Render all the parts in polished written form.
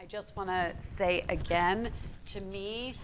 I just want to say again, to me,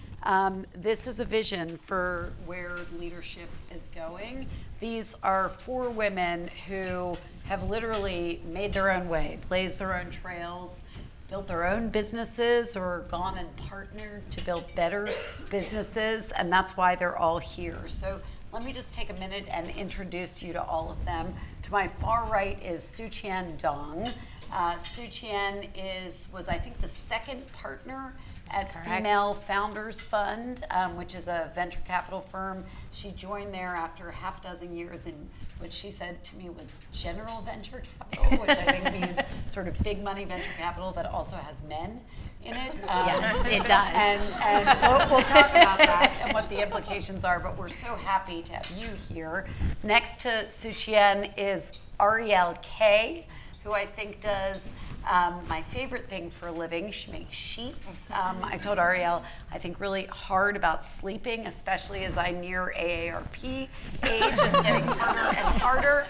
this is a vision for where leadership is going. These are 4 women who have literally made their own way, blazed their own trails, built their own businesses, or gone and partnered to build better businesses, and that's why they're all here. So let me just take a minute and introduce you to all of them. To my far right is Suqian Dong. Suqian was I think the second partner at Female Founders Fund, which is a venture capital firm. She joined there after half a dozen years in what she said to me was general venture capital, which I think means sort of big money venture capital that also has men in it. Yes, it does. And we'll talk about that and what the implications are, but we're so happy to have you here. Next to Suqian is Arielle Kay, who I think does my favorite thing for a living. She makes sheets. I told Arielle I think really hard about sleeping, especially as I near AARP age. It's getting harder and harder.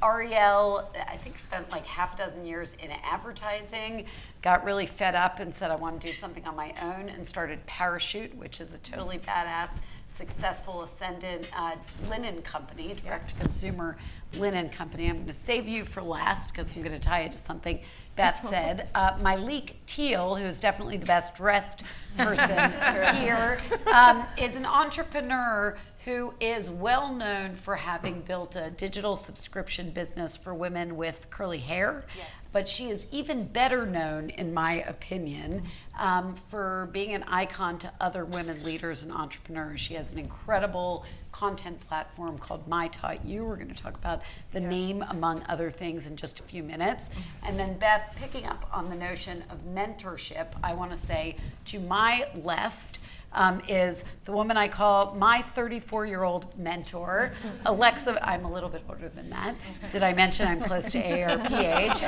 Arielle, I think, spent like half a dozen years in advertising, got really fed up and said, I want to do something on my own, and started Parachute, which is a totally badass, successful, ascendant linen company, direct-to-consumer linen company. I'm going to save you for last because I'm going to tie it to something Beth said. Myleik Teal, who is definitely the best dressed person here, is an entrepreneur who is well known for having built a digital subscription business for women with curly hair. Yes. But she is even better known, in my opinion, for being an icon to other women leaders and entrepreneurs. She has an incredible content platform called My Taught You. We're going to talk about the name, among other things, in just a few minutes. And then Beth, picking up on the notion of mentorship, I want to say to my left, is the woman I call my 34-year-old mentor, Alexa. I'm a little bit older than that. Did I mention I'm close to AARP age?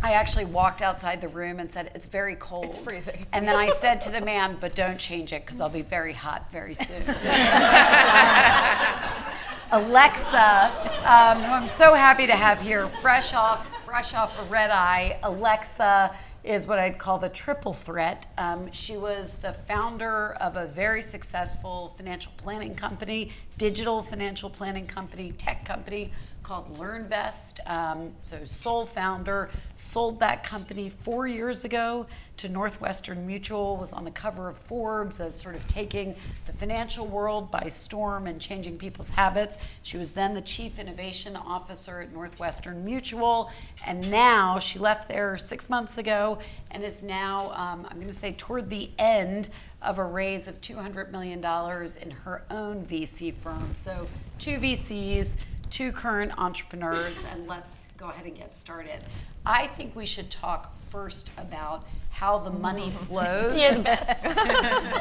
I actually walked outside the room and said, it's very cold. It's freezing. And then I said to the man, but don't change it because I'll be very hot very soon. Alexa, who I'm so happy to have here, fresh off a red eye. Alexa is what I'd call the triple threat. She was the founder of a very successful financial planning company, digital financial planning company, tech company called LearnVest. So sole founder, sold that company 4 years ago to Northwestern Mutual, was on the cover of Forbes as sort of taking the financial world by storm and changing people's habits. She was then the chief innovation officer at Northwestern Mutual, and now she left there 6 months ago and is now, I'm going to say, toward the end of a raise of $200 million in her own VC firm. So 2 VCs, 2 current entrepreneurs, and let's go ahead and get started. I think we should talk first about how the money flows. Yes.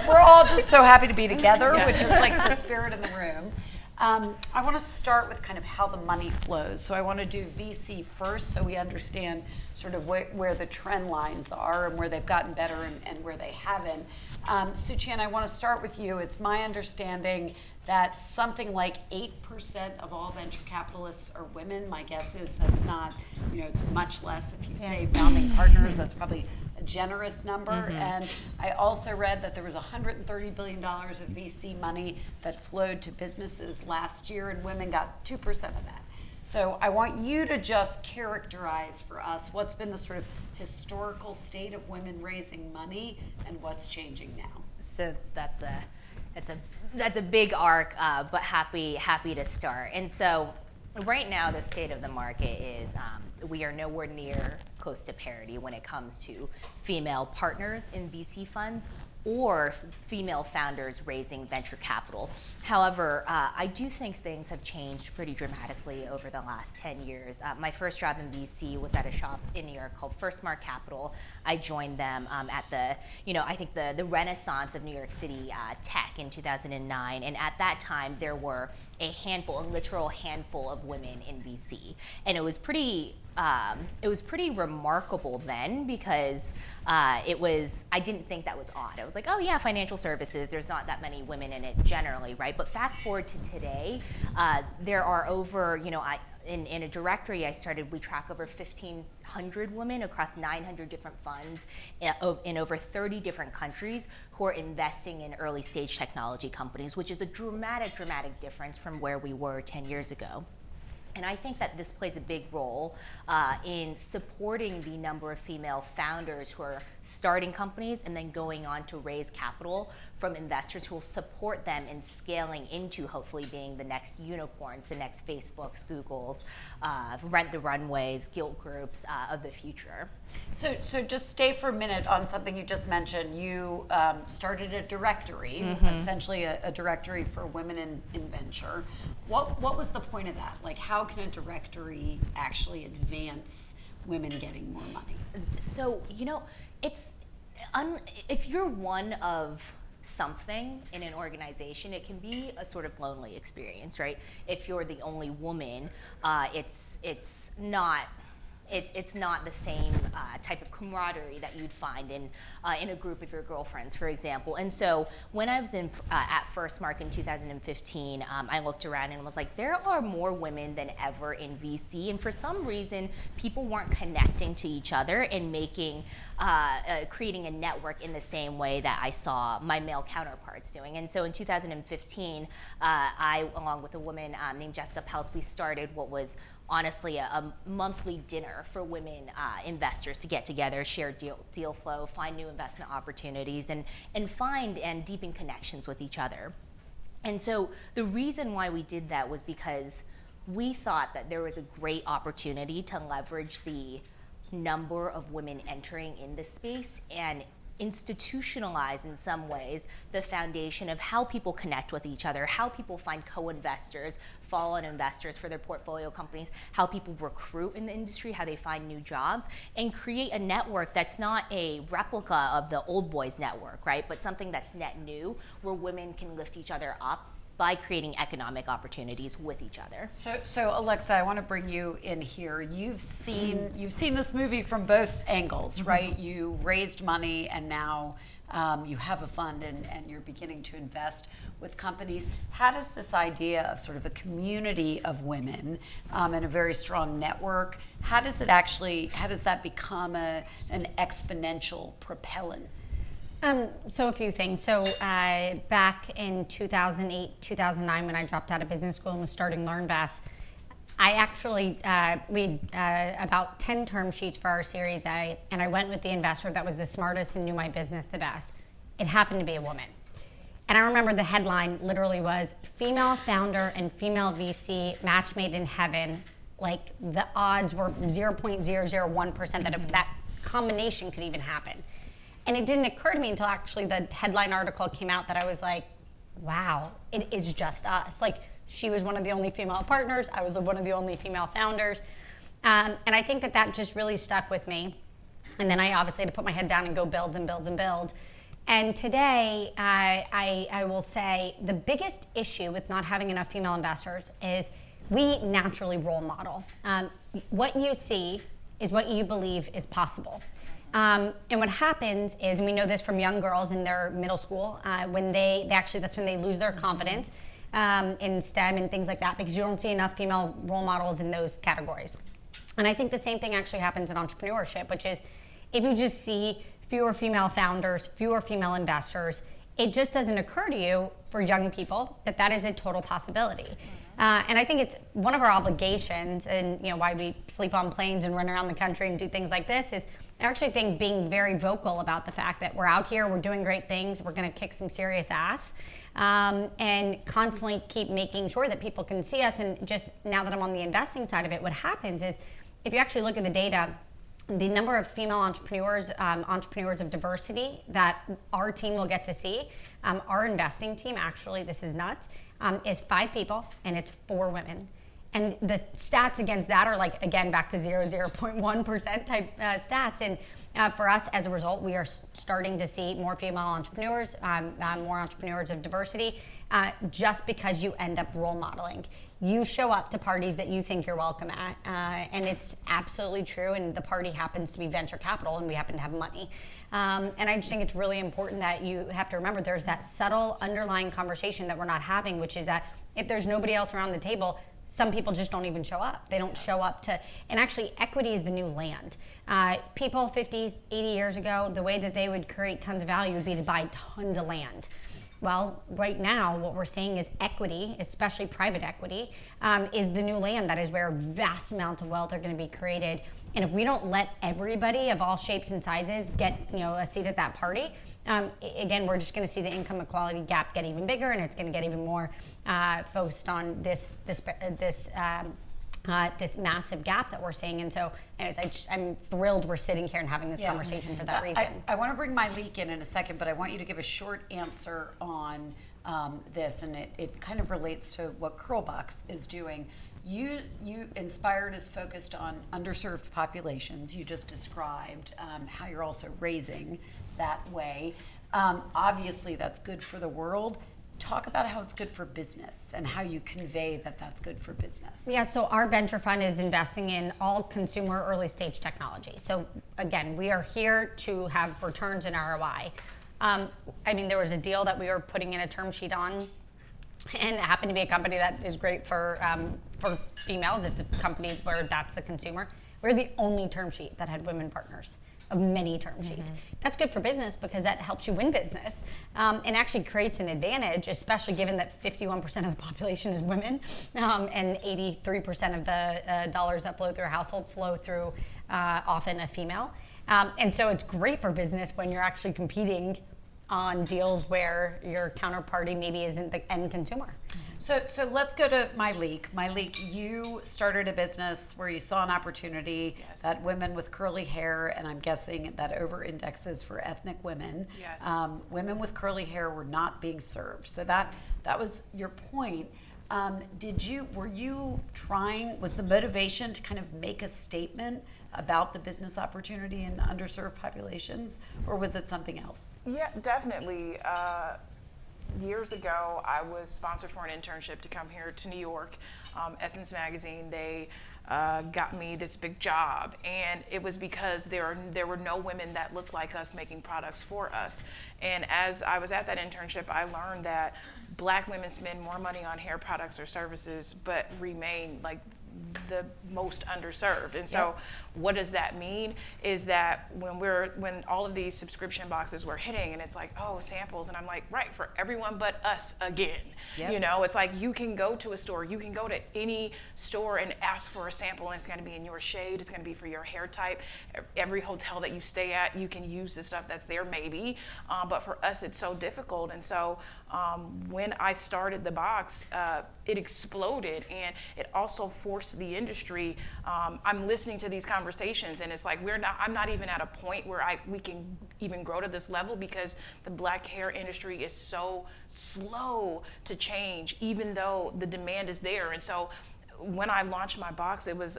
We're all just so happy to be together, which is like the spirit in the room. I want to start with kind of how the money flows. So I want to do VC first so we understand sort of where the trend lines are and where they've gotten better and where they haven't. Suqian, I want to start with you. It's my understanding that something like 8% of all venture capitalists are women. My guess is that's not, it's much less if you say founding partners. That's probably a generous number. Mm-hmm. And I also read that there was $130 billion of VC money that flowed to businesses last year, and women got 2% of that. So I want you to just characterize for us what's been the sort of historical state of women raising money and what's changing now. So that's a big arc, but happy to start. And so right now the state of the market is we are nowhere near close to parity when it comes to female partners in VC funds or female founders raising venture capital. However, I do think things have changed pretty dramatically over the last 10 years. My first job in VC was at a shop in New York called First Mark Capital. I joined them at I think the renaissance of New York City tech in 2009. And at that time, there were a literal handful of women in VC. And it was pretty it was pretty remarkable then because I didn't think that was odd. I was like, oh yeah, financial services, there's not that many women in it generally, right? But fast forward to today, there are over, in a directory I started, we track over 1,500 women across 900 different funds in over 30 different countries who are investing in early stage technology companies, which is a dramatic difference from where we were 10 years ago. And I think that this plays a big role in supporting the number of female founders who are starting companies and then going on to raise capital from investors who will support them in scaling into hopefully being the next unicorns, the next Facebooks, Googles, Rent the Runways, Guild Groups of the future. So just stay for a minute on something you just mentioned. You started a directory, essentially a directory for women in venture. What was the point of that? Like, how can a directory actually advance women getting more money? So, if you're one of something in an organization, it can be a sort of lonely experience, right? If you're the only woman, it's not the same type of camaraderie that you'd find in a group of your girlfriends, for example. And so when I was at Firstmark in 2015, I looked around and was like, there are more women than ever in VC, and for some reason, people weren't connecting to each other and creating a network in the same way that I saw my male counterparts doing. And so in 2015, I, along with a woman named Jessica Peltz, we started what was honestly a monthly dinner for women investors to get together, share deal flow, find new investment opportunities, and find and deepen connections with each other. And so the reason why we did that was because we thought that there was a great opportunity to leverage the number of women entering in this space and institutionalize in some ways the foundation of how people connect with each other, how people find co-investors, follow-on investors for their portfolio companies, how people recruit in the industry, how they find new jobs, and create a network that's not a replica of the old boys network, right? But something that's net new, where women can lift each other up by creating economic opportunities with each other. So Alexa, I want to bring you in here. You've seen this movie from both angles, right? You raised money and now you have a fund and you're beginning to invest with companies. How does this idea of sort of a community of women and a very strong network, how does that become an exponential propellant? So a few things. So back in 2008, 2009, when I dropped out of business school and was starting LearnVest, I actually, we had about 10 term sheets for our Series A, and I went with the investor that was the smartest and knew my business the best. It happened to be a woman. And I remember the headline literally was, female founder and female VC match made in heaven. Like the odds were 0.001% that that combination could even happen. And it didn't occur to me until actually the headline article came out that I was like, wow, it is just us. Like, she was one of the only female partners. I was one of the only female founders. And I think that just really stuck with me. And then I obviously had to put my head down and go build and build and build. And today, I will say the biggest issue with not having enough female investors is we naturally role model. What you see is what you believe is possible. And what happens is, and we know this from young girls in their middle school, when that's when they lose their confidence in STEM and things like that, because you don't see enough female role models in those categories. And I think the same thing actually happens in entrepreneurship, which is if you just see fewer female founders, fewer female investors, it just doesn't occur to you for young people that is a total possibility. And I think it's one of our obligations, and why we sleep on planes and run around the country and do things like this is I actually think being very vocal about the fact that we're out here, we're doing great things, we're going to kick some serious ass, and constantly keep making sure that people can see us. And just now that I'm on the investing side of it, what happens is if you actually look at the data, the number of female entrepreneurs of diversity that our team will get to see, our investing team, actually, this is nuts, is 5 people and it's 4 women. And the stats against that are like, again, back to 0.1% type stats. And for us, as a result, we are starting to see more female entrepreneurs, more entrepreneurs of diversity, just because you end up role modeling. you show up to parties that you think you're welcome at, and it's absolutely true. And the party happens to be venture capital, and we happen to have money. And I just think it's really important that you have to remember there's that subtle underlying conversation that we're not having, which is that if there's nobody else around the table, some people just don't even show up. They don't show up to, and actually equity is the new land. People 50, 80 years ago, the way that they would create tons of value would be to buy tons of land. Well, right now, what we're seeing is equity, especially private equity, is the new land. That is where vast amounts of wealth are going to be created. And if we don't let everybody of all shapes and sizes get, a seat at that party, again, we're just going to see the income equality gap get even bigger, and it's going to get even more focused on this massive gap that we're seeing. And so anyways, I'm thrilled we're sitting here and having this conversation for that reason. I want to bring my leak in a second, but I want you to give a short answer on this, and it kind of relates to what Curlbox is doing. You Inspired is focused on underserved populations. You just described how you're also raising that way. Obviously, that's good for the world. Talk about how it's good for business and how you convey that that's good for business. Yeah, so our venture fund is investing in all consumer early stage technology. So again, we are here to have returns and ROI. There was a deal that we were putting in a term sheet on, and it happened to be a company that is great for females. It's a company where that's the consumer. We're the only term sheet that had women partners of many term sheets. That's good for business because that helps you win business, and actually creates an advantage, especially given that 51% of the population is women, and 83% of the dollars that flow through a household flow through often a female. And so it's great for business when you're actually competing on deals where your counterparty maybe isn't the end consumer. So let's go to my leak. My leak, you started a business where you saw an opportunity that women with curly hair, and I'm guessing that over indexes for ethnic women, women with curly hair were not being served. So that was your point. Was the motivation to kind of make a statement about the business opportunity in underserved populations, or was it something else? Yeah, definitely. Years ago, I was sponsored for an internship to come here to New York. Essence Magazine, they got me this big job, and it was because there were no women that looked like us making products for us. And as I was at that internship, I learned that Black women spend more money on hair products or services, but remain like the most underserved. And so what does that mean is that when all of these subscription boxes were hitting, and it's like, oh, samples, and I'm like, right, for everyone but us again. It's like you can go to a store, you can go to any store and ask for a sample, and it's going to be in your shade, it's going to be for your hair type. Every hotel that you stay at, you can use the stuff that's there maybe, but for us it's so difficult. And so when I started the box, it exploded, and it also forced the industry. I'm listening to these conversations, and it's like I'm not even at a point where we can even grow to this level because the Black hair industry is so slow to change, even though the demand is there. And so when I launched my box, it was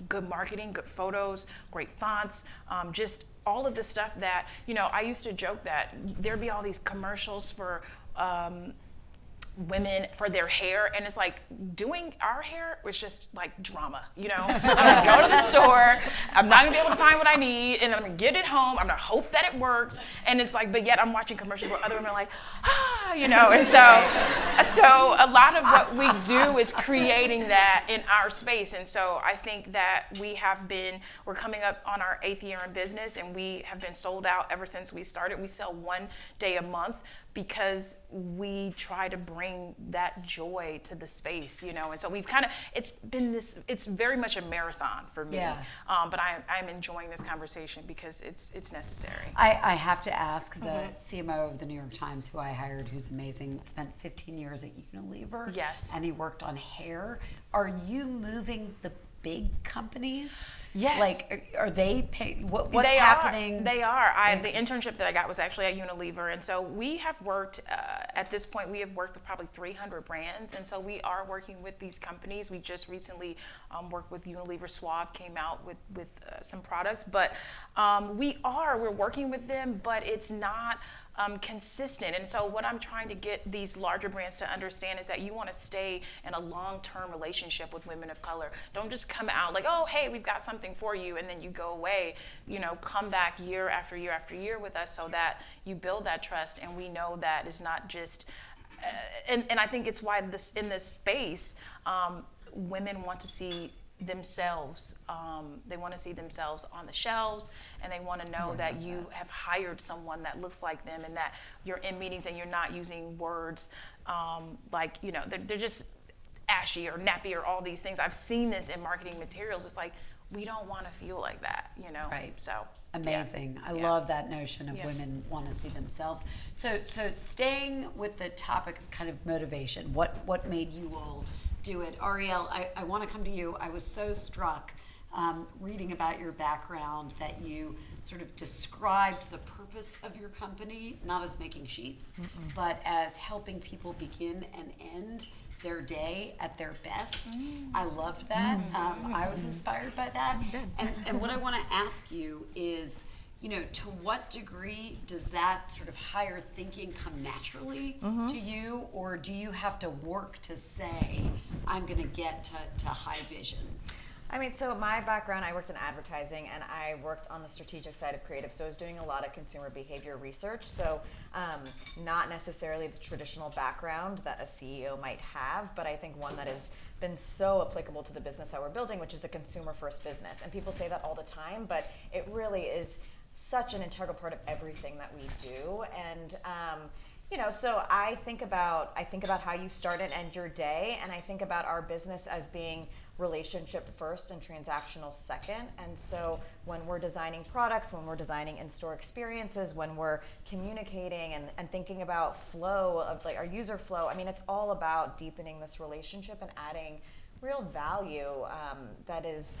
good marketing, good photos, great fonts, just all of the stuff that, I used to joke that there'd be all these commercials for women for their hair, and it's like doing our hair was just like drama. I'm gonna go to the store, I'm not gonna be able to find what I need, and then I'm gonna get it home, I'm gonna hope that it works, and it's like, but yet I'm watching commercials where other women are like, and so a lot of what we do is creating that in our space. And so I think that we're coming up on our 8th year in business, and we have been sold out ever since we started. We sell 1 day a month because we try to bring that joy to the space, and so we've it's very much a marathon for me, but I'm enjoying this conversation because it's necessary. I have to ask the CMO of the New York Times, who I hired, who's amazing, spent 15 years at Unilever, and he worked on hair. Are you moving the big companies? Yes. Like, are they paying? What's happening? They are. The internship that I got was actually at Unilever, and so we have worked. At this point, we have worked with probably 300 brands, and so we are working with these companies. We just recently worked with Unilever. Suave came out with some products, but we're working with them, but it's not consistent. And so what I'm trying to get these larger brands to understand is that you want to stay in a long-term relationship with women of color. Don't just come out like, oh, hey, we've got something for you, and then you go away. Come back year after year after year with us so that you build that trust, and we know that it's not just, and I think it's why in this space, women want to see themselves. They want to see themselves on the shelves, and they want to know that you have hired someone that looks like them, and that you're in meetings and you're not using words like, they're just ashy or nappy or all these things. I've seen this in marketing materials. It's like, we don't want to feel like that, Right. So amazing. Yeah. I love that notion of women want to see themselves. So staying with the topic of kind of motivation, what made you all do it? Arielle, I want to come to you. I was so struck reading about your background that you sort of described the purpose of your company, not as making sheets, but as helping people begin and end their day at their best. I loved that. I was inspired by that. And what I want to ask you is, to what degree does that sort of higher thinking come naturally to you, or do you have to work to say, I'm going to get to high vision? I mean, so my background, I worked in advertising and I worked on the strategic side of creative. So I was doing a lot of consumer behavior research. So not necessarily the traditional background that a CEO might have, but I think one that has been so applicable to the business that we're building, which is a consumer first business. And people say that all the time, but it really is such an integral part of everything that we do. And so I think about how you start and end your day, and I think about our business as being relationship first and transactional second. And so when we're designing products, when we're designing in-store experiences, when we're communicating and thinking about flow of like our user flow, I mean, it's all about deepening this relationship and adding real value that is,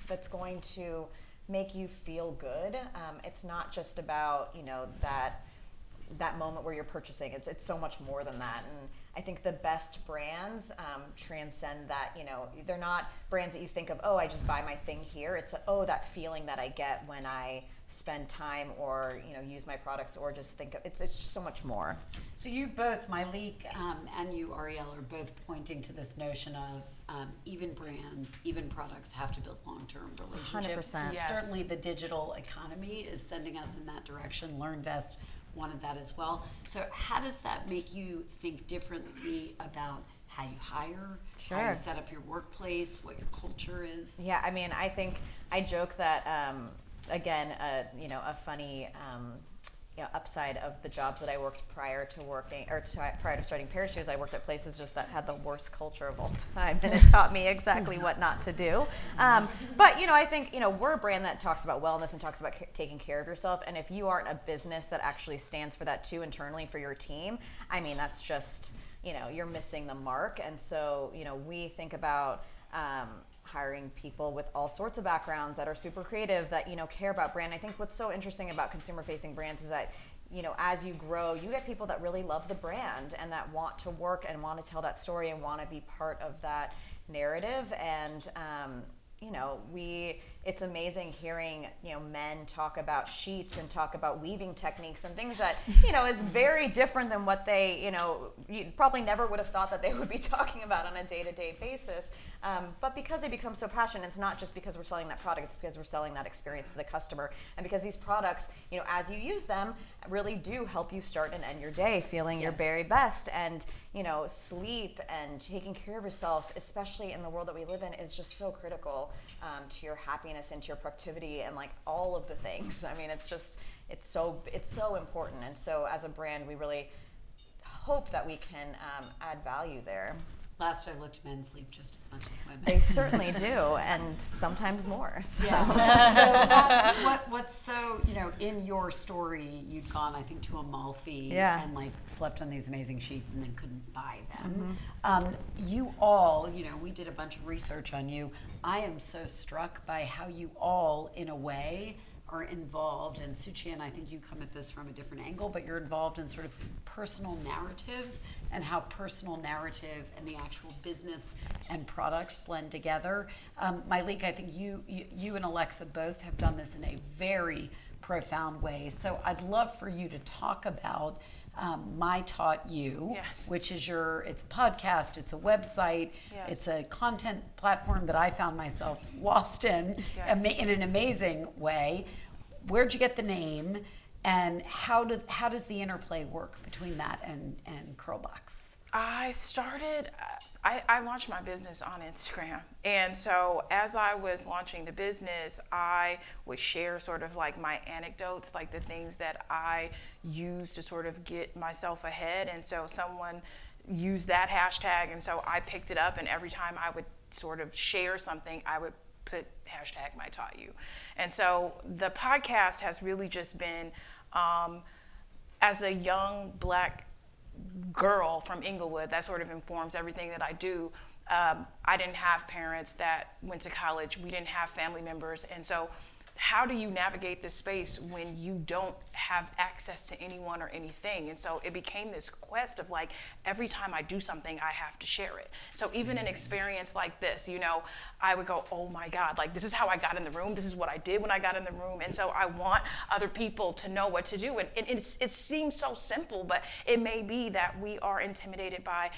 that's going to make you feel good. It's not just about, that moment where you're purchasing. It's so much more than that. And I think the best brands transcend that. They're not brands that you think of, oh, I just buy my thing here. It's that feeling that I get when I spend time or use my products, or just think of it's just so much more. So you both, Myleik and you, Arielle, are both pointing to this notion of even brands, even products have to build long-term relationships. 100%. Yes. Certainly the digital economy is sending us in that direction. LearnVest wanted that as well. So how does that make you think differently about how you hire, how you set up your workplace, what your culture is? Yeah, I mean, I joke that again, a funny upside of the jobs that I worked prior to starting Parachutes, I worked at places just that had the worst culture of all time, and it taught me exactly what not to do. But I think we're a brand that talks about wellness and talks about taking care of yourself, and if you aren't a business that actually stands for that too internally for your team, I mean, that's just you're missing the mark. And so we think about hiring people with all sorts of backgrounds that are super creative, that care about brand. I think what's so interesting about consumer facing brands is that as you grow, you get people that really love the brand and that want to work and want to tell that story and want to be part of that narrative. And it's amazing hearing men talk about sheets and talk about weaving techniques and things that is very different than what they you probably never would have thought that they would be talking about on a day-to-day basis. But because they become so passionate, it's not just because we're selling that product, it's because we're selling that experience to the customer. And because these products, as you use them, really do help you start and end your day feeling your very best. And sleep and taking care of yourself, especially in the world that we live in, is just so critical to your happiness and to your productivity and like all of the things. I mean, it's so important. And so as a brand, we really hope that we can add value there. Last I looked, men sleep just as much as women. They certainly do, and sometimes more. So. Yeah. So what's so, in your story, you'd gone, I think, to Amalfi and like slept on these amazing sheets and then couldn't buy them. You all, we did a bunch of research on you. I am so struck by how you all, in a way, are involved, and Suchi, I think you come at this from a different angle, but you're involved in sort of personal narrative and how personal narrative and the actual business and products blend together. Myleik, I think you and Alexa both have done this in a very profound ways. So I'd love for you to talk about My Taught You, Yes. which is it's a podcast, it's a website, Yes. it's a content platform that I found myself lost in, Yes. in an amazing way. Where'd you get the name, and how does the interplay work between that and Curlbox? I started, I launched my business on Instagram. And so as I was launching the business, I would share sort of like my anecdotes, like the things that I use to sort of get myself ahead. And so someone used that hashtag, and so I picked it up, and every time I would sort of share something, I would put hashtag My Taught You. And so the podcast has really just been, as a young Black girl from Inglewood, that sort of informs everything that I do. I didn't have parents that went to college. We didn't have family members. And so how do you navigate this space when you don't have access to anyone or anything? And so it became this quest of like, every time I do something, I have to share it. So even an experience like this, I would go, oh my God, like this is how I got in the room. This is what I did when I got in the room. And so I want other people to know what to do. And it seems so simple, but it may be that we are intimidated by,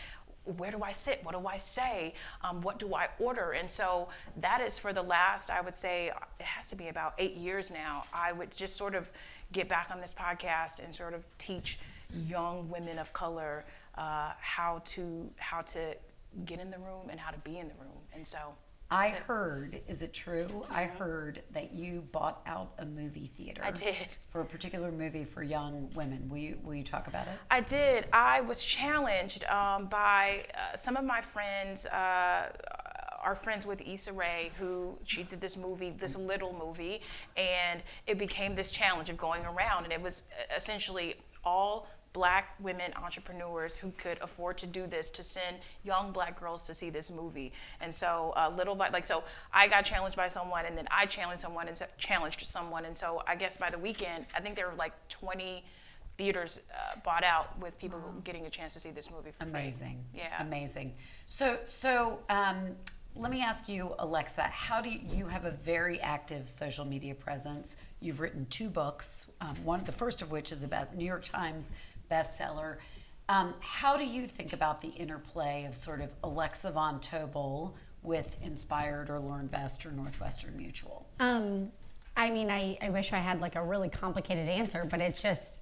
where do I sit? What do I say? What do I order? And so that is for the last, I would say, it has to be about 8 years now. I would just sort of get back on this podcast and sort of teach young women of color how to get in the room and how to be in the room. And so I heard, is it true? I heard that you bought out a movie theater. I did. For a particular movie for young women. Will you talk about it? I did. I was challenged by some of my friends, are friends with Issa Rae, she did this movie, this little movie, and it became this challenge of going around, and it was essentially all Black women entrepreneurs who could afford to do this, to send young Black girls to see this movie. And so so I got challenged by someone, and then I challenged someone and challenged someone. And so I guess by the weekend, I think there were like 20 theaters bought out with people getting a chance to see this movie for free. Amazing. Yeah. Amazing. So let me ask you, Alexa, how do you have a very active social media presence? You've written 2 books, the first of which is about New York Times bestseller. How do you think about the interplay of sort of Alexa Von Tobel with Inspired or LearnVest or Northwestern Mutual? I mean, I wish I had like a really complicated answer, but it's just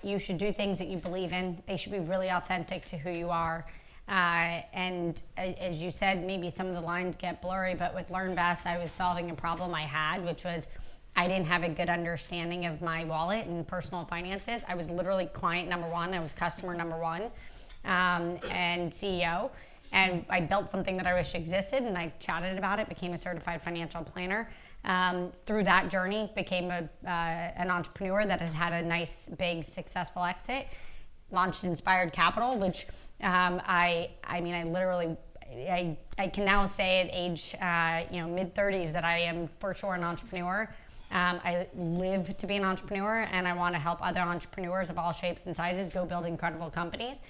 you should do things that you believe in. They should be really authentic to who you are. And as you said, maybe some of the lines get blurry, but with LearnVest, I was solving a problem I had, which was I didn't have a good understanding of my wallet and personal finances. I was literally client number 1. I was customer number 1 and CEO. And I built something that I wish existed, and I chatted about it, became a certified financial planner. Through that journey, became an entrepreneur that had a nice, big, successful exit. Launched Inspired Capital, which I can now say at age mid-30s that I am for sure an entrepreneur. I live to be an entrepreneur, and I want to help other entrepreneurs of all shapes and sizes go build incredible companies.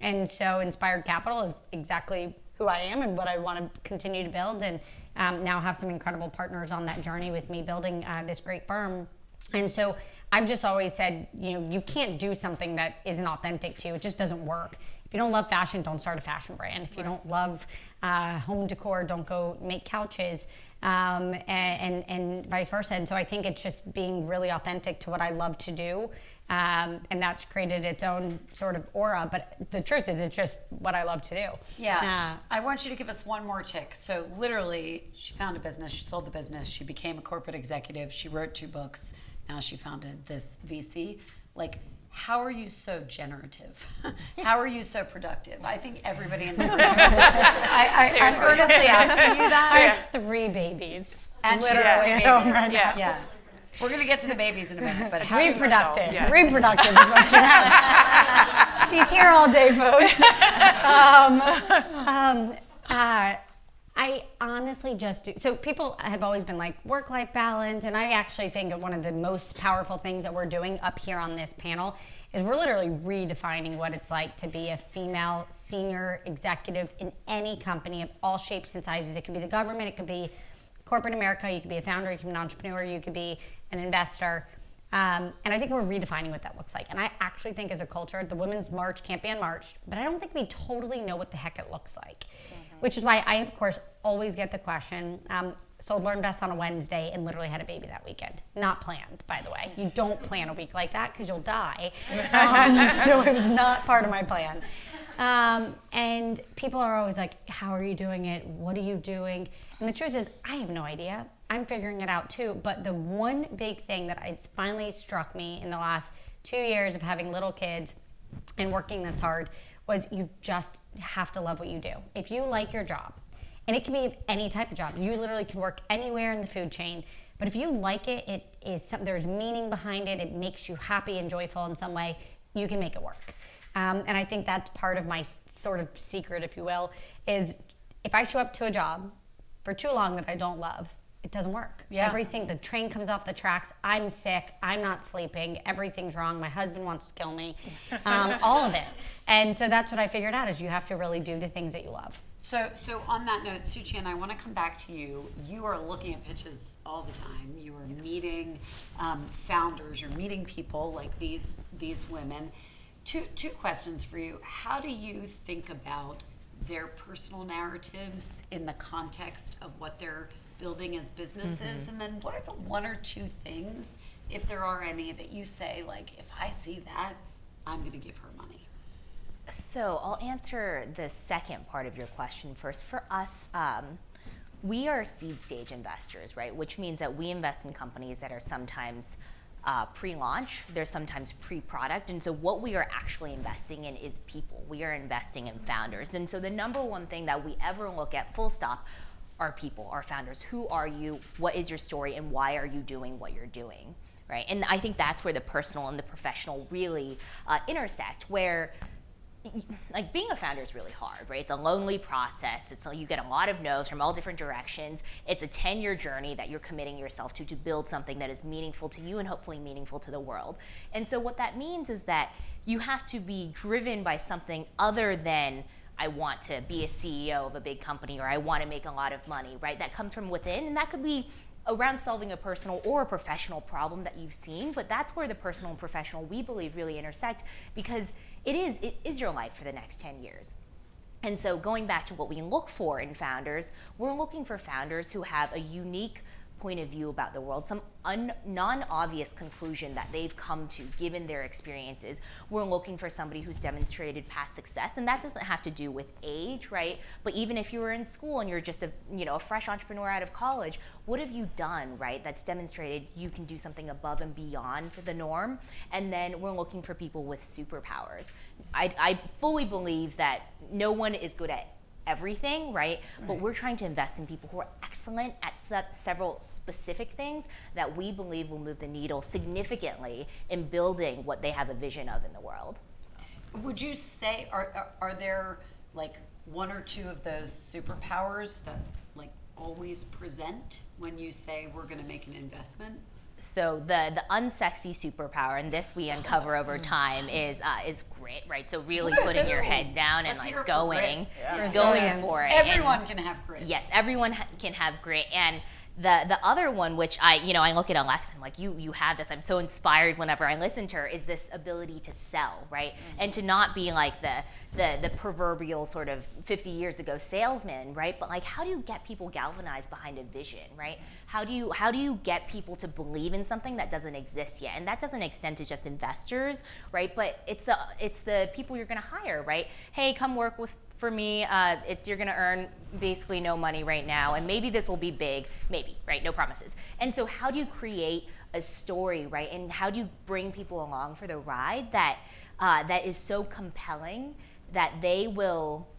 And so Inspired Capital is exactly who I am and what I want to continue to build, and now have some incredible partners on that journey with me building this great firm. And so I've just always said, you can't do something that isn't authentic to you. It just doesn't work. If you don't love fashion, don't start a fashion brand. If you don't love home decor, don't go make couches, and vice versa. And so I think it's just being really authentic to what I love to do. And that's created its own sort of aura. But the truth is, it's just what I love to do. Yeah. I want you to give us one more tick. So literally, she found a business, she sold the business, she became a corporate executive, she wrote 2 books, now she founded this VC. Like, how are you so generative? How are you so productive? I think everybody in the room, I'm earnestly asking you that. I have 3 babies. And she Literally. has So babies. right now. Yes. Yeah. We're going to get to the babies in a minute, but how Reproductive. Yes. Reproductive is what she has. She's here all day, folks. I honestly just do. So people have always been like work-life balance, and I actually think that one of the most powerful things that we're doing up here on this panel is we're literally redefining what it's like to be a female senior executive in any company of all shapes and sizes. It could be the government, it could be corporate America, you could be a founder, you could be an entrepreneur, you could be an investor. And I think we're redefining what that looks like. And I actually think as a culture, the Women's March can't be unmarched, but I don't think we totally know what the heck it looks like. Which is why I, of course, always get the question, sold LearnVest on a Wednesday and literally had a baby that weekend. Not planned, by the way. You don't plan a week like that because you'll die. So it was not part of my plan. And people are always like, how are you doing it? What are you doing? And the truth is, I have no idea. I'm figuring it out too. But the one big thing that it's finally struck me in the last 2 years of having little kids and working this hard was you just have to love what you do. If you like your job, and it can be any type of job, you literally can work anywhere in the food chain, but if you like it, there's meaning behind it, it makes you happy and joyful in some way, you can make it work. And I think that's part of my sort of secret, if you will, is if I show up to a job for too long that I don't love, it doesn't work. Yeah. Everything, the train comes off the tracks, I'm sick, I'm not sleeping, everything's wrong, my husband wants to kill me, all of it. And so that's what I figured out is you have to really do the things that you love. So on that note, Suchi, and I want to come back to you. You are looking at pitches all the time. You are meeting founders. You're meeting people like these women. Two questions for you. How do you think about their personal narratives in the context of what they're building as businesses? And then what are the one or two things, if there are any, that you say, like, if I see that, I'm going to give her money? So I'll answer the second part of your question first. For us, we are seed stage investors, right? Which means that we invest in companies that are sometimes pre-launch, they're sometimes pre-product. And so what we are actually investing in is people. We are investing in founders. And so the number one thing that we ever look at, full stop, are people, are founders. Who are you? What is your story? And why are you doing what you're doing, right? And I think that's where the personal and the professional really intersect, where like being a founder is really hard, right? It's a lonely process. You get a lot of no's from all different directions. It's a 10-year journey that you're committing yourself to build something that is meaningful to you and hopefully meaningful to the world. And so what that means is that you have to be driven by something other than I want to be a CEO of a big company or I want to make a lot of money, right? That comes from within, and that could be around solving a personal or a professional problem that you've seen, but that's where the personal and professional, we believe, really intersect, because it is your life for the next 10 years. And so going back to what we look for in founders, we're looking for founders who have a unique point of view about the world, some non-obvious conclusion that they've come to given their experiences. We're looking for somebody who's demonstrated past success, and that doesn't have to do with age, right? But even if you were in school and you're just a fresh entrepreneur out of college, what have you done, right? That's demonstrated you can do something above and beyond the norm. And then we're looking for people with superpowers. I fully believe that no one is good at everything, right? But we're trying to invest in people who are excellent at several specific things that we believe will move the needle significantly in building what they have a vision of in the world. Would you say, are there like one or two of those superpowers that like always present when you say we're going to make an investment? So the unsexy superpower, and this we uncover over time, is grit, right? So really putting your head down and Let's hear like it for going Resilience. for it. Everyone can have grit. Yes, everyone can have grit. And the other one, which I look at Alexa, I'm like, you have this. I'm so inspired whenever I listen to her, is this ability to sell, right? And to not be like the proverbial sort of 50 years ago salesman, right? But like, how do you get people galvanized behind a vision, right? How do you get people to believe in something that doesn't exist yet? And that doesn't extend to just investors, right? But it's the people you're going to hire, right? Hey, come work for me. You're going to earn basically no money right now, and maybe this will be big, maybe, right? No promises. And so how do you create a story, right? And how do you bring people along for the ride that is so compelling that they will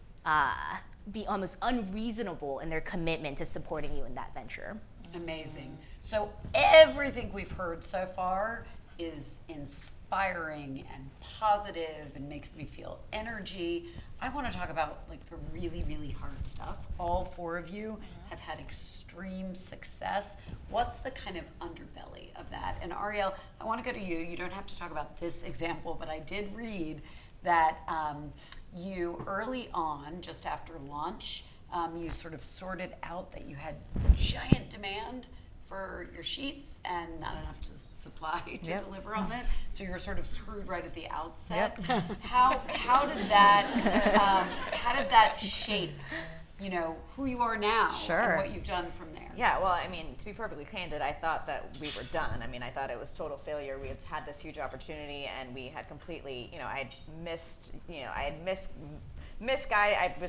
be almost unreasonable in their commitment to supporting you in that venture? Amazing. So everything we've heard so far is inspiring and positive and makes me feel energy. I want to talk about like the really, really hard stuff. All four of you have had extreme success. What's the kind of underbelly of that? And Arielle, I want to go to you. You don't have to talk about this example, but I did read that you early on, just after launch, you sort of sorted out that you had giant demand for your sheets and not enough to supply to Yep. deliver on it. So you were sort of screwed right at the outset. How did that shape, who you are now Sure. and what you've done from there? Yeah, well, I mean, to be perfectly candid, I thought that we were done. I mean, I thought it was total failure. We had this huge opportunity, and we had completely, I had missed guy. It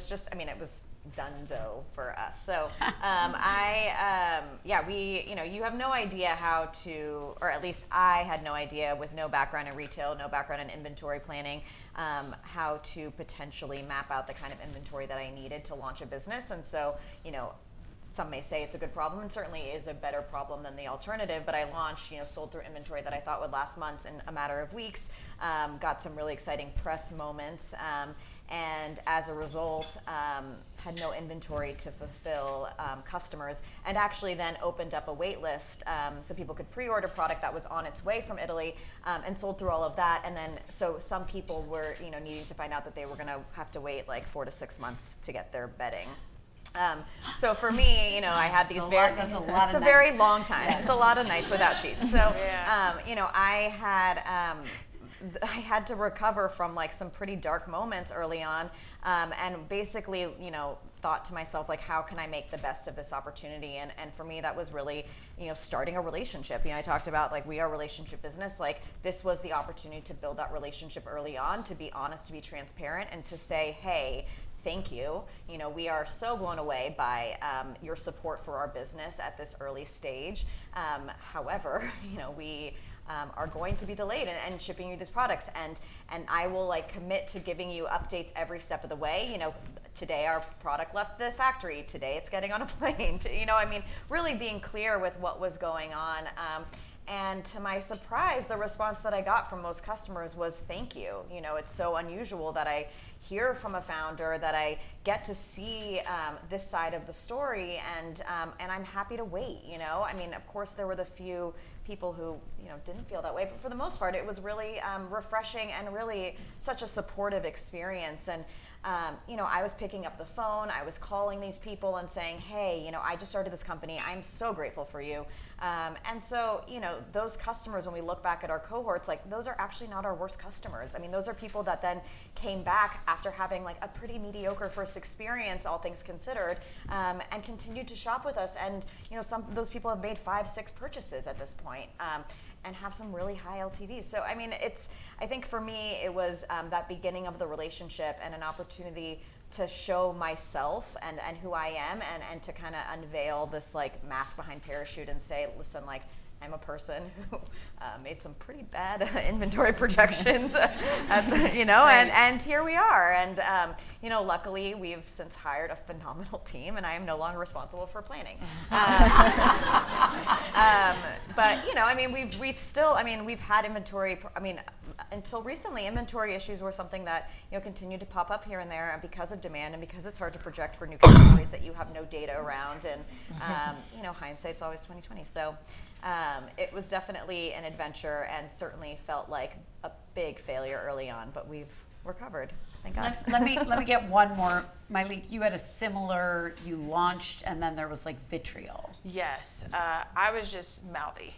was dunzo for us. So, you have no idea how to, or at least I had no idea, with no background in retail, no background in inventory planning, how to potentially map out the kind of inventory that I needed to launch a business. And so, some may say it's a good problem, and certainly is a better problem than the alternative, but I launched, sold through inventory that I thought would last months in a matter of weeks, got some really exciting press moments, and as a result, had no inventory to fulfill customers, and actually then opened up a wait list so people could pre-order product that was on its way from Italy, and sold through all of that. And then so some people were needing to find out that they were going to have to wait like 4 to 6 months to get their bedding. So for me, I had these That's a lot it's of a very nights. long time. It's a lot of nights without sheets. So, I had to recover from like some pretty dark moments early on, and basically, thought to myself, like, how can I make the best of this opportunity? And for me, that was really, starting a relationship. I talked about, like, we are a relationship business. Like, this was the opportunity to build that relationship early on, to be honest, to be transparent, and to say, hey, thank you. We are so blown away by your support for our business at this early stage. However, we are going to be delayed and shipping you these products, and I will like commit to giving you updates every step of the way. Today our product left the factory. Today it's getting on a plane. Really being clear with what was going on. And to my surprise, the response that I got from most customers was thank you. It's so unusual that I hear from a founder, that I get to see this side of the story, and I'm happy to wait. Of course there were the few people who didn't feel that way, but for the most part it was really refreshing and really such a supportive experience. And I was picking up the phone, I was calling these people and saying, hey, I just started this company, I'm so grateful for you. And so, those customers, when we look back at our cohorts, like, those are actually not our worst customers. Those are people that then came back after having like a pretty mediocre first experience, all things considered, and continued to shop with us. And some of those people have made 5-6 purchases at this point, and have some really high LTVs. So I think for me it was that beginning of the relationship and an opportunity to show myself and who I am, and to kind of unveil this like mask behind parachute and say, listen, like, I'm a person who made some pretty bad inventory projections, and here we are. And luckily we've since hired a phenomenal team, and I am no longer responsible for planning. We've had inventory. Until recently, inventory issues were something that continued to pop up here and there, and because of demand and because it's hard to project for new categories that you have no data around, and hindsight's always 20/20. So. It was definitely an adventure, and certainly felt like a big failure early on, but we've recovered. Thank God. Let me get one more. Malik, you had a similar, you launched and then there was like vitriol. Yes, I was just mouthy,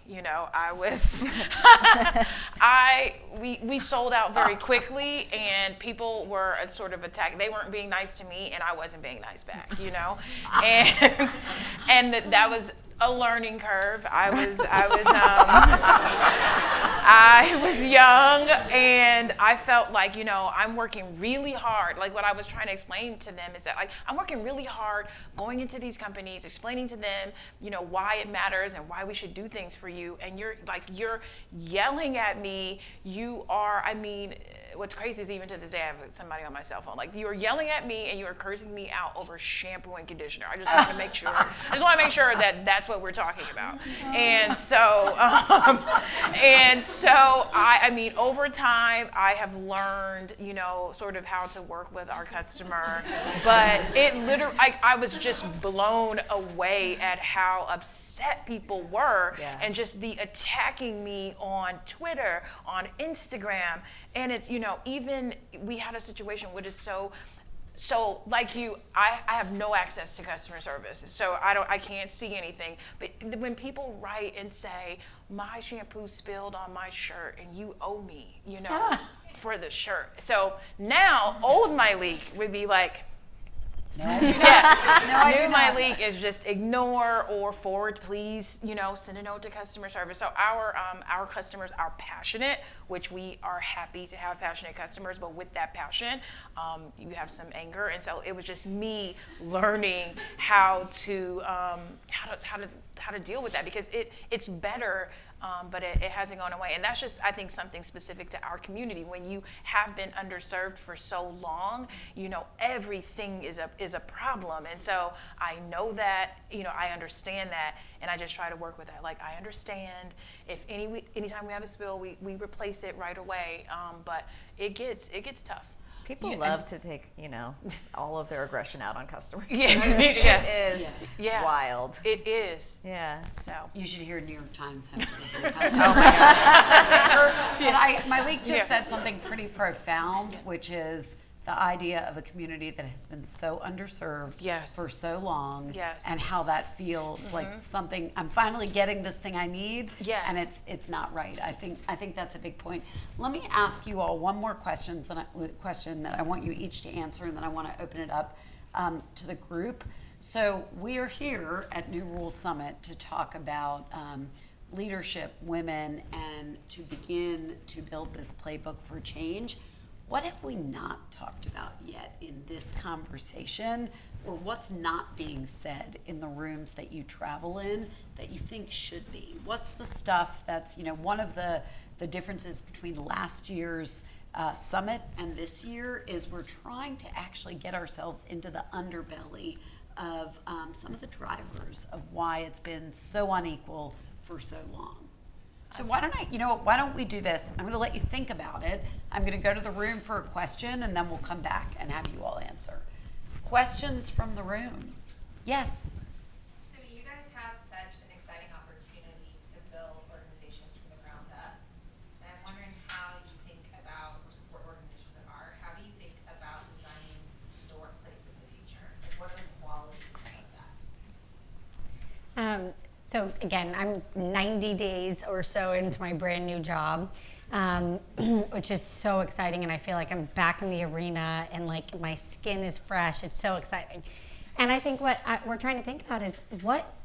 we sold out very quickly, and people were sort of attacked. They weren't being nice to me, and I wasn't being nice back, and that was a learning curve. I was young, and I felt like, I'm working really hard. Like, what I was trying to explain to them is that, like, I'm working really hard going into these companies, explaining to them, why it matters and why we should do things for you. And you're yelling at me. What's crazy is even to this day, I have somebody on my cell phone. Like, you are yelling at me and you are cursing me out over shampoo and conditioner. I just want to make sure that that's what we're talking about. And so, over time, I have learned, sort of how to work with our customer. But it literally, I was just blown away at how upset people were, and just the attacking me on Twitter, on Instagram. And it's, even we had a situation which is so so like you, I have no access to customer service, so I can't see anything. But when people write and say, my shampoo spilled on my shirt and you owe me, for the shirt. So now old Myleik would be like, yes. New Myleik is just ignore or forward, please, send a note to customer service. So our customers are passionate, which we are happy to have passionate customers, but with that passion, you have some anger. And so it was just me learning how to deal with that, because it's better. But it hasn't gone away. And that's just, I think, something specific to our community. When you have been underserved for so long, everything is a problem. And so I know that, I understand that, and I just try to work with that. Like, I understand if anytime we have a spill, we replace it right away. But it gets tough. People love to take, all of their aggression out on customers. Yes. It is wild. It is. Yeah. So You should hear New York Times. Oh my God. And Myleik just said something pretty profound, which is the idea of a community that has been so underserved for so long, and how that feels like something. I'm finally getting this thing I need, and it's not right. I think that's a big point. Let me ask you all one more question that I want you each to answer, and then I want to open it up to the group. So we are here at New Rules Summit to talk about leadership, women, and to begin to build this playbook for change. What have we not talked about yet in this conversation, or what's not being said in the rooms that you travel in that you think should be? What's the stuff that's, one of the differences between last year's summit and this year is we're trying to actually get ourselves into the underbelly of some of the drivers of why it's been so unequal for so long. So why don't we do this? I'm going to let you think about it. I'm going to go to the room for a question, and then we'll come back and have you all answer. Questions from the room? Yes. So you guys have such an exciting opportunity to build organizations from the ground up. And I'm wondering how you think about, or support organizations that are, how do you think about designing the workplace of the future? Like, what are the qualities of that? So again, I'm 90 days or so into my brand new job, which is so exciting, and I feel like I'm back in the arena, and like my skin is fresh. It's so exciting, and I think what we're trying to think about is what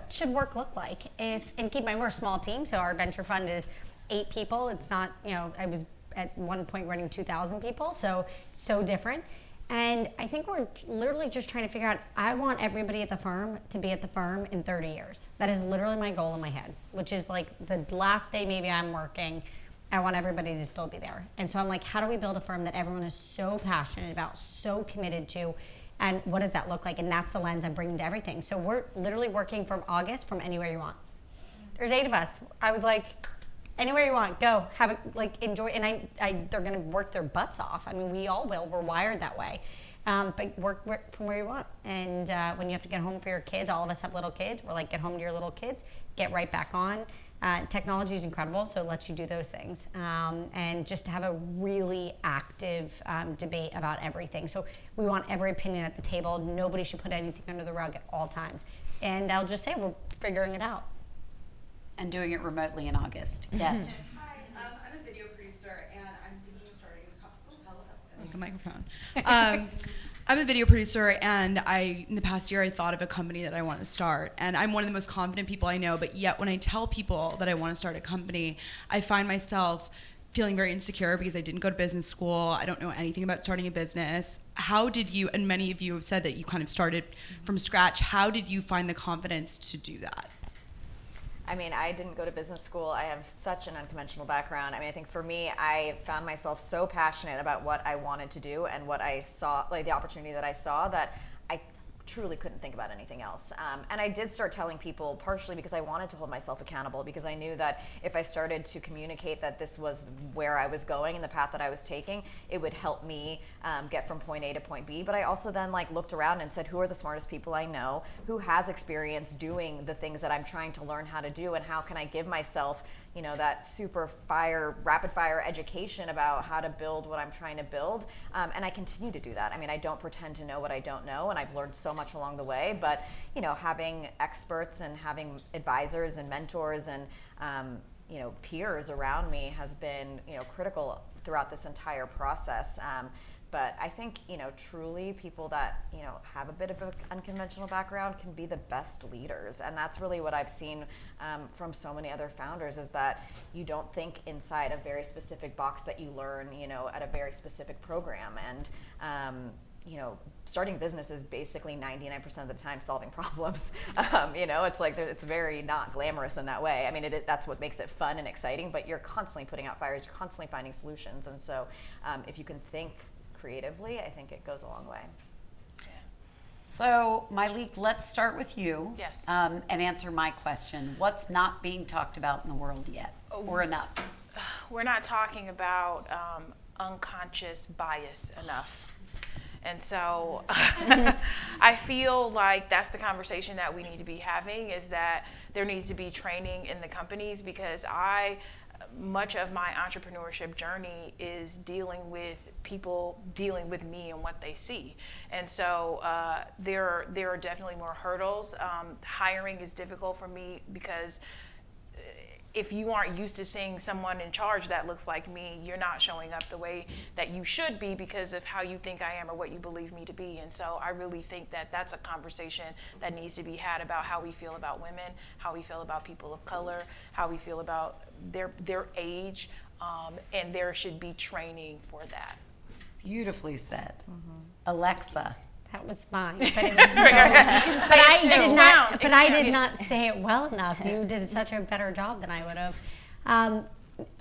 should work look like if, and keep in mind we're a small team, so our venture fund is 8 people. It's not, I was at one point running 2,000 people, so it's so different. And I think we're literally just trying to figure out, I want everybody at the firm to be at the firm in 30 years. That is literally my goal in my head, which is like the last day maybe I'm working, I want everybody to still be there. And so I'm like, how do we build a firm that everyone is so passionate about, so committed to, and what does that look like? And that's the lens I'm bringing to everything. So we're literally working from August from anywhere you want. There's 8 of us. I was like, anywhere you want, go, have it, like, enjoy, and they're gonna work their butts off. I mean, we all will, we're wired that way. But work from where you want. And when you have to get home for your kids, all of us have little kids, we're like, get home to your little kids, get right back on. Technology is incredible, so it lets you do those things. And just to have a really active debate about everything. So we want every opinion at the table. Nobody should put anything under the rug at all times. And I'll just say, we're figuring it out. And doing it remotely in August. Yes. Hi, I'm a video producer, and I'm thinking of starting a company. Oh, hello. Like a microphone. I'm a video producer, and in the past year, I thought of a company that I want to start. And I'm one of the most confident people I know, but yet when I tell people that I want to start a company, I find myself feeling very insecure because I didn't go to business school. I don't know anything about starting a business. How did you, and many of you have said that you kind of started from scratch, how did you find the confidence to do that? I mean, I didn't go to business school. I have such an unconventional background. I mean, I think for me, I found myself so passionate about what I wanted to do and what I saw, like the opportunity that I saw, that I truly couldn't think about anything else. And I did start telling people, partially because I wanted to hold myself accountable, because I knew that if I started to communicate that this was where I was going and the path that I was taking, it would help me get from point A to point B. But I also then like looked around and said, who are the smartest people I know? Who has experience doing the things that I'm trying to learn how to do? And how can I give myself, you know, that rapid fire education about how to build what I'm trying to build? And I continue to do that. I mean, I don't pretend to know what I don't know, and I've learned so much along the way. But, you know, having experts and having advisors and mentors and, you know, peers around me has been, you know, critical throughout this entire process. But I think, you know, truly people that, you know, have a bit of an unconventional background can be the best leaders. And that's really what I've seen from so many other founders, is that you don't think inside a very specific box that you learn, you know, at a very specific program. And, you know, starting business is basically 99% of the time solving problems. You know, it's like, it's very not glamorous in that way. I mean, that's what makes it fun and exciting, but you're constantly putting out fires, you're constantly finding solutions. And so if you can think creatively, I think it goes a long way. So, Myleik, let's start with you. Yes. And answer my question. What's not being talked about in the world yet, or enough? We're not talking about unconscious bias enough. And so I feel like that's the conversation that we need to be having, is that there needs to be training in the companies, because much of my entrepreneurship journey is dealing with people dealing with me and what they see. And so there are definitely more hurdles. Hiring is difficult for me, because if you aren't used to seeing someone in charge that looks like me, you're not showing up the way that you should be because of how you think I am or what you believe me to be. And so I really think that that's a conversation that needs to be had about how we feel about women, how we feel about people of color, how we feel about their age, and there should be training for that. Beautifully said. Alexa. That was mine, but it was I did not say it well enough. You did such a better job than I would have.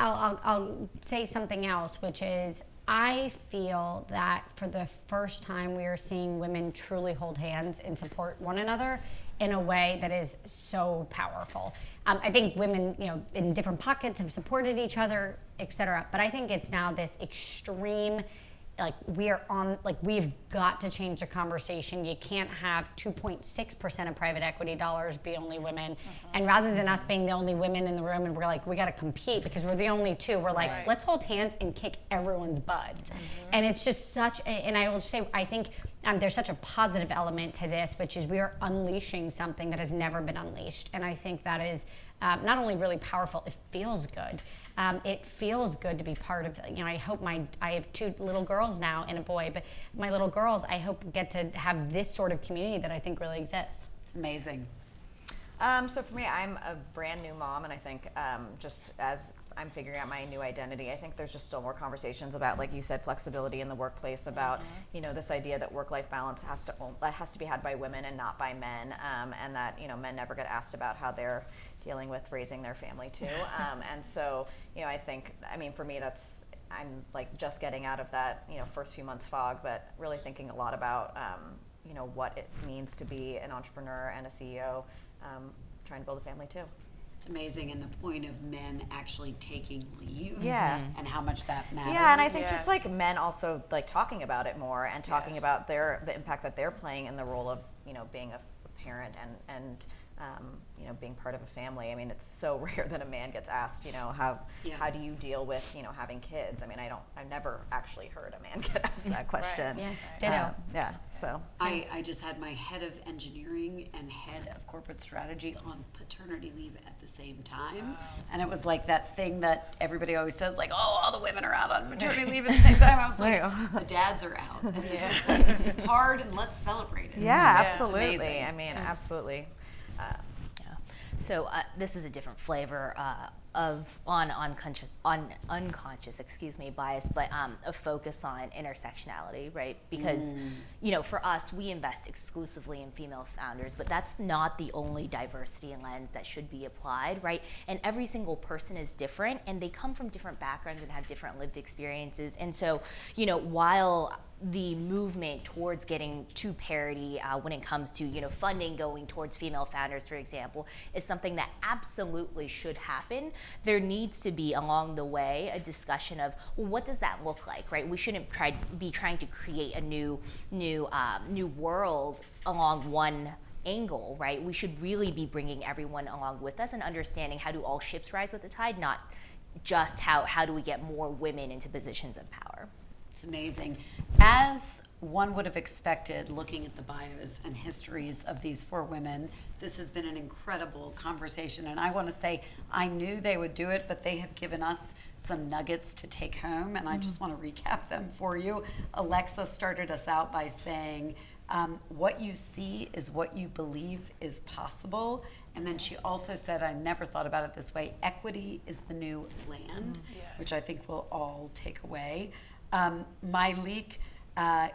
I'll say something else, which is I feel that for the first time we are seeing women truly hold hands and support one another in a way that is so powerful. I think women, you know, in different pockets have supported each other, et cetera, but I think it's now this extreme, like we've got to change the conversation. You can't have 2.6% of private equity dollars be only women. And rather than us being the only women in the room and we're like, we got to compete because we're the only two, we're like, let's hold hands and kick everyone's butt. And it's just such, and I will say, I think there's such a positive element to this, which is we are unleashing something that has never been unleashed. And I think that is not only really powerful, it feels good. It feels good to be part of, you know, I hope I have 2 little girls now and a boy, but my little girls, I hope get to have this sort of community that I think really exists. It's amazing. So for me, I'm a brand new mom, and I think just as I'm figuring out my new identity, I think there's just still more conversations about, like you said, flexibility in the workplace, about you know, this idea that work-life balance has to be had by women and not by men, and that, you know, men never get asked about how they're dealing with raising their family too. And so, you know, I think, I mean, for me, I'm like just getting out of that, you know, first few months fog, but really thinking a lot about, you know, what it means to be an entrepreneur and a CEO, trying to build a family too. It's amazing, and the point of men actually taking leave, Yeah. and how much that matters. Yeah, and I think just like men also like talking about it more and talking Yes. about the impact that they're playing in the role of, you know, being a parent and you know, being part of a family. I mean, it's so rare that a man gets asked, you know, how do you deal with, you know, having kids? I mean, I've never actually heard a man get asked that question. Yeah, ditto. Yeah, so. I just had my head of engineering and head of corporate strategy on paternity leave at the same time. And it was like that thing that everybody always says, like, oh, all the women are out on maternity leave at the same time. I was like, the dads are out. And this is like hard, and let's celebrate it. Yeah, It's absolutely. amazing. I mean, absolutely. So this is a different flavor of unconscious bias, but a focus on intersectionality, right? Because you know, for us, we invest exclusively in female founders, but that's not the only diversity and lens that should be applied, right? And every single person is different, and they come from different backgrounds and have different lived experiences. And so, you know, while the movement towards getting to parity when it comes to funding going towards female founders, for example, is something that absolutely should happen. There needs to be along the way a discussion of, well, what does that look like, right? We shouldn't be trying to create a new world along one angle, right? We should really be bringing everyone along with us and understanding how do all ships rise with the tide, not just how do we get more women into positions of power. It's amazing. As one would have expected, looking at the bios and histories of these 4 women, this has been an incredible conversation. And I want to say, I knew they would do it, but they have given us some nuggets to take home. And I just want to recap them for you. Alexa started us out by saying, what you see is what you believe is possible. And then she also said, I never thought about it this way, equity is the new land, which I think we'll all take away. Myleek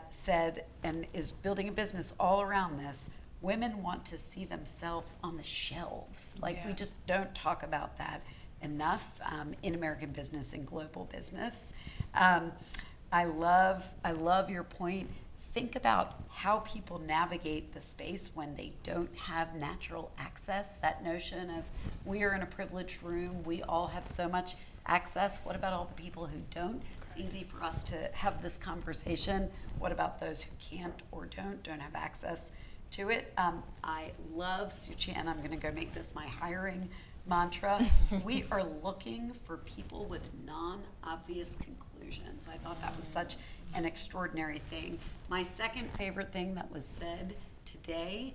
said, and is building a business all around this, women want to see themselves on the shelves. Like, we just don't talk about that enough in American business and global business. I love your point. Think about how people navigate the space when they don't have natural access. That notion of we are in a privileged room, we all have so much access. What about all the people who don't? It's easy for us to have this conversation. What about those who can't or don't have access to it? I love Suchan. I'm going to go make this my hiring mantra. We are looking for people with non-obvious conclusions. I thought that was such an extraordinary thing. My second favorite thing that was said today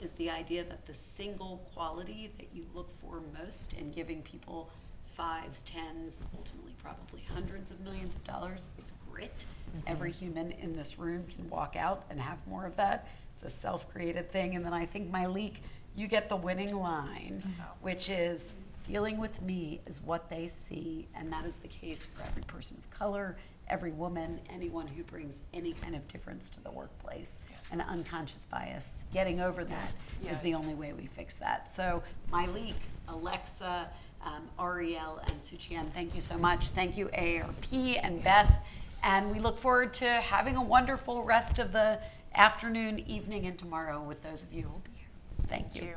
is the idea that the single quality that you look for most in giving people 5s, 10s, ultimately probably hundreds of millions of dollars is grit. Every human in this room can walk out and have more of that. It's a self-created thing. And then I think, Myleek, you get the winning line, which is dealing with me is what they see. And that is the case for every person of color, every woman, anyone who brings any kind of difference to the workplace. And unconscious bias, getting over that is the only way we fix that. So Myleek, Alexa, Arielle, and Suchan, thank you so much. Thank you, ARP and Beth. And we look forward to having a wonderful rest of the afternoon, evening, and tomorrow with those of you who will be here. Thank you.